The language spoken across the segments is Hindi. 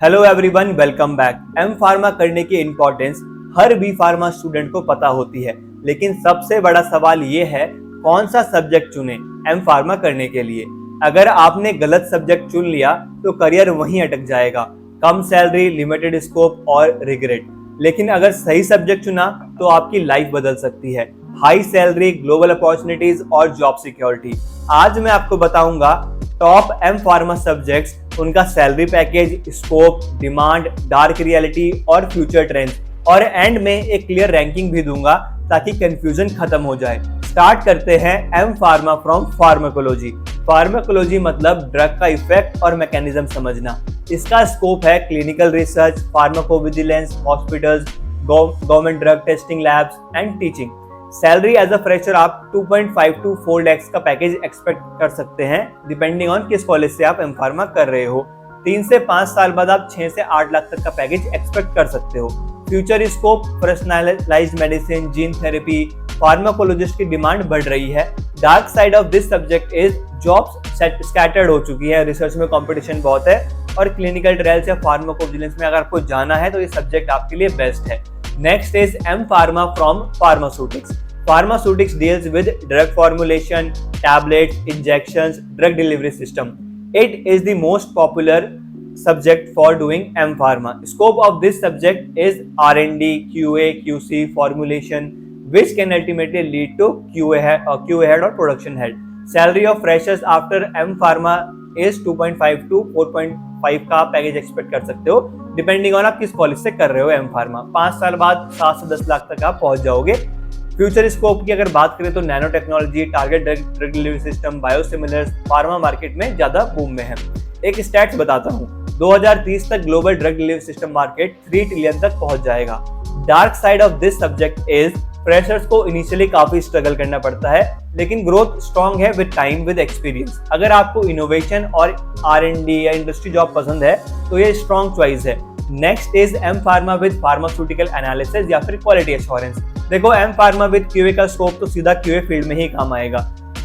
Hello everyone, welcome back. M pharma करने की इम्पोर्टेंस हर बी फार्मा स्टूडेंट को पता होती है, लेकिन सबसे बड़ा सवाल ये है कौन सा सब्जेक्ट चुने एम फार्मा करने के लिए। अगर आपने गलत सब्जेक्ट चुन लिया तो करियर वहीं अटक जाएगा, कम सैलरी, लिमिटेड स्कोप और रिग्रेट। लेकिन अगर सही सब्जेक्ट चुना तो आपकी लाइफ बदल सकती है, हाई सैलरी, ग्लोबल अपॉर्चुनिटीज और जॉब सिक्योरिटी। आज मैं आपको बताऊंगा टॉप एम फार्मा सब्जेक्ट्स, उनका salary package, scope, demand, dark reality और फ्यूचर ट्रेंड्स, और एंड में एक क्लियर रैंकिंग भी दूंगा ताकि कंफ्यूजन खत्म हो जाए। स्टार्ट करते हैं M pharma from pharmacology. Pharmacology मतलब ड्रग का इफेक्ट और मैकेनिज्म समझना। इसका स्कोप है clinical research, pharmacovigilance, hospitals, government drug testing labs and teaching. Salary as a fresher आप 2.5 to 4 lakhs का पैकेज एक्सपेक्ट कर सकते हैं, डिपेंडिंग ऑन किस कॉलेज से आप एम फार्मा कर रहे हो। 3 से 5 साल बाद आप 6 से 8 लाख तक का पैकेज एक्सपेक्ट कर सकते हो। Future scope, personalised medicine, gene therapy, pharmacologist की डिमांड बढ़ रही है। Dark side of this subject is jobs scattered हो चुकी है, रिसर्च में कंपटीशन बहुत है, और क्लिनिकल ट्रायल्स या फार्माकोविजिलेंस में अगर आपको जाना है तो ये सब्जेक्ट आपके लिए बेस्ट है। Next is M Pharma from Pharmaceutics. Pharmaceutics deals with drug formulation, tablets, injections, drug delivery system. It is the most popular subject for doing M Pharma. Scope of this subject is R&D, QA, QC, formulation, which can ultimately lead to QA head or production head. Salary of freshers after M Pharma is 2.5 to 4.5 का पैकेज एक्सपेक्ट कर सकते हो, डिपेंडिंग ऑन आप किस कॉलेज से कर रहे हो एम फार्मा। 5 साल बाद 7 से 10 लाख तक आप पहुंच जाओगे। फ्यूचर स्कोप की अगर बात करें तो nano technology, target drug delivery system, biosimilars pharma market में ज्यादा बूम में है। एक स्टैट्स बताता हूँ, 2030 तक global drug delivery system market 3 trillion तक पहुंच जाएगा। Dark side of this subject is freshers को इनिशियली काफी स्ट्रगल करना पड़ता है, लेकिन ग्रोथ स्ट्रॉन्ग है विद टाइम, विद एक्सपीरियंस। अगर आपको इनोवेशन और R&D या इंडस्ट्री जॉब पसंद है तो ये स्ट्रॉन्ग चॉइस है। Next is M pharma with pharmaceutical analysis या फिर क्वालिटी एश्योरेंस। देखो, एम फार्मा विद QA का स्कोप तो सीधा QA फील्ड में ही काम आएगा।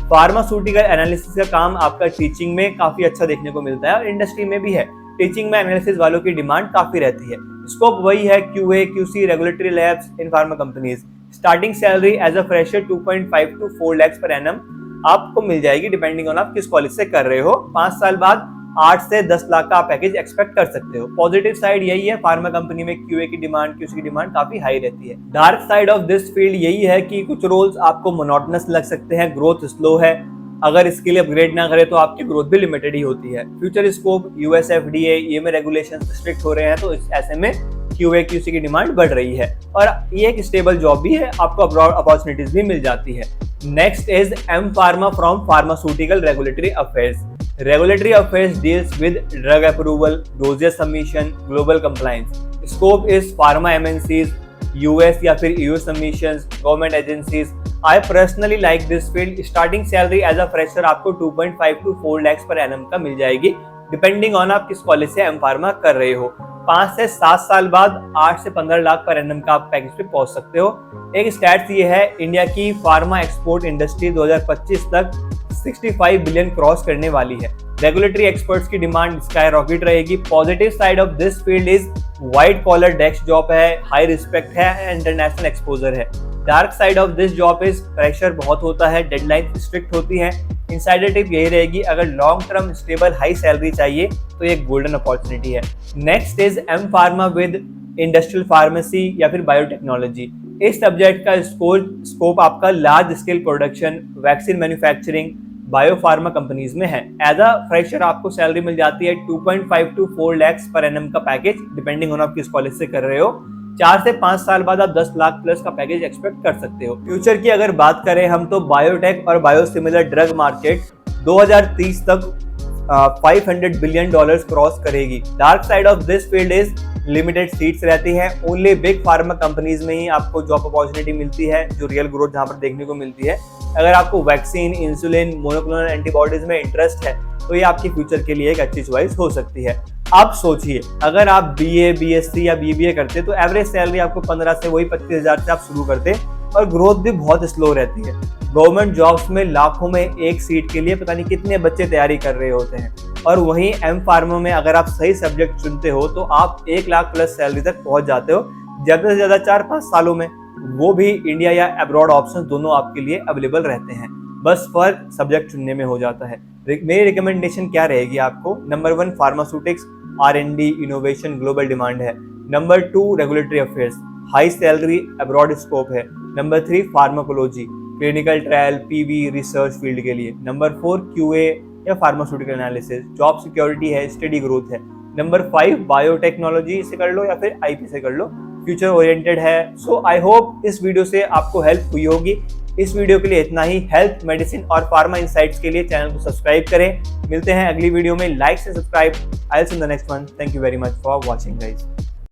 फार्मास्यूटिकल एनालिसिस का काम आपका टीचिंग में काफी अच्छा देखने को मिलता है और इंडस्ट्री में भी है। टीचिंग में एनालिसिस वालों की डिमांड काफी रहती है। स्कोप वही है QA, QC, regulatory labs in pharma companies. Starting salary as a fresher 2.5 to 4 lakhs per annum आपको मिल जाएगी, डिपेंडिंग ऑन आप किस कॉलेज से कर रहे हो। 5 साल बाद 8 से 10 लाख का पैकेज एक्सपेक्ट कर सकते हो। पॉजिटिव साइड यही है, फार्मा कंपनी में QA की डिमांड, QC की डिमांड काफी हाई रहती है। Dark side of this field यही है कि कुछ रोल्स आपको मोनोटोनस लग सकते हैं, ग्रोथ स्लो है, अगर इसके लिए अपग्रेड ना करे तो आपकी ग्रोथ भी लिमिटेड ही होती है। Future scope, US FDA, EMA regulation strict हो रहे हैं, तो ऐसे में QA QC की डिमांड बढ़ रही है और ये एक स्टेबल जॉब भी है, आपको अब्रॉड अपॉर्चुनिटीज भी मिल जाती है। Next is M pharma from pharmaceutical regulatory affairs. Regulatory affairs deals with drug approval, dossier submission, global compliance. Scope is pharma MNCs, US या फिर EU submissions, government agencies. I personally like this field. Starting salary as a fresher आपको 2.5 to 4 lakhs per annum का मिल जाएगी, डिपेंडिंग ऑन आप किस कॉलेज से एम फार्मा कर रहे हो। 5 से 7 साल बाद 8 से 15 लाख पर एनम का आप पैकेज पे पहुंच सकते हो। एक स्टैट्स ये है, इंडिया की फार्मा एक्सपोर्ट इंडस्ट्री 2025 तक 65 बिलियन क्रॉस करने वाली है। रेगुलेटरी एक्सपर्ट्स की डिमांड स्काई रॉकेट रहेगी। Positive side of this field is white collar desk job है, हाई रिस्पेक्ट है, इंटरनेशनल एक्सपोजर है। Dark side of this job is pressure बहुत होता है, डेडलाइन स्ट्रिक्ट होती है। इनसाइडर टिप यही रहेगी, अगर long term stable high salary चाहिए तो ये गोल्डन अपॉर्चुनिटी है। Next is M pharma with industrial pharmacy या फिर बायोटेक्नोलॉजी। इस सब्जेक्ट का स्कोप आपका large scale production, vaccine manufacturing, biopharma companies में है। एज अ फ्रेशर आपको सैलरी मिल जाती है 2.5 to 4 lakhs पर एनम का पैकेज, डिपेंडिंग ऑन आप किस कॉलेज से कर रहे हो। 4 से 5 साल बाद आप 10 लाख प्लस का पैकेज एक्सपेक्ट कर सकते हो। फ्यूचर की अगर बात करें हम तो बायोटेक और बायोसिमिलर ड्रग मार्केट 2030 तक $500 बिलियन क्रॉस करेगी। Dark side of this field is limited seats रहती हैं, ओनली बिग फार्मा कंपनीज में ही आपको जॉब अपॉर्चुनिटी मिलती है, जो रियल ग्रोथ जहां पर देखने को मिलती है। अगर आपको वैक्सीन, इंसुलिन, मोनोक्लोनल एंटीबॉडीज में इंटरेस्ट है तो ये आपकी फ्यूचर के लिए एक अच्छी चॉइस हो सकती है। अब सोचिए, अगर आप BA, BSc या BBA करते तो एवरेज सैलरी आपको 15 से वही 25,000 से आप शुरू करते और ग्रोथ भी बहुत स्लो रहती है। गवर्नमेंट जॉब्स में लाखों में एक सीट के लिए पता नहीं कितने बच्चे तैयारी कर रहे होते हैं। और वहीं एम फार्मा में अगर आप सही सब्जेक्ट चुनते हो तो आप 1 लाख प्लस सैलरी तक पहुंच जाते हो ज़्यादा से ज़्यादा 4-5 सालों में। वो भी इंडिया या अब्रॉड ऑप्शन दोनों आपके लिए अवेलेबल रहते हैं, बस फर्क सब्जेक्ट चुनने में हो जाता है। मेरी रिकमेंडेशन क्या रहेगी आपको? Number 1 pharmaceutics, R&D, innovation, global demand है। Number 2 regulatory affairs, high salary, abroad scope है। Number 3 pharmacology, clinical trial, PV, research field के लिए। नंबर 4 QA या फार्मास्यूटिकल एनालिसिस, जॉब सिक्योरिटी है, स्टडी ग्रोथ है। नंबर 5 बायोटेक्नोलॉजी से कर लो या फिर IP से कर लो, फ्यूचर ओरिएंटेड है। सो आई होप इस वीडियो से आपको हेल्प हुई होगी। इस वीडियो के लिए इतना ही। हेल्थ, मेडिसिन और फार्मा इनसाइट्स के लिए चैनल को सब्सक्राइब करें। मिलते हैं अगली वीडियो में। लाइक से subscribe. I will see in the next one. Thank you very much for watching guys.